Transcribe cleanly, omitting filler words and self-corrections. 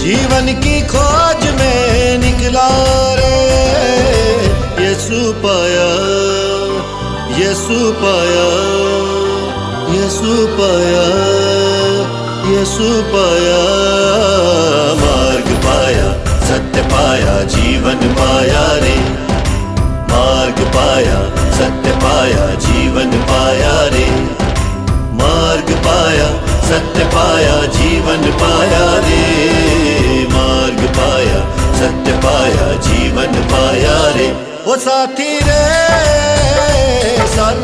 जीवन की खोज में निकला रे, यीशु पाया, यीशु पाया, यीशु पाया, यीशु पाया। मार्ग पाया, सत्य पाया, जीवन पाया रे। मार्ग पाया, सत्य पाया, जीवन पाया रे। मार्ग पाया, सत्य पाया, जीवन पाया रे। मार्ग पाया, सत्य पाया, जीवन पाया रे। ओ साथी रे, साथी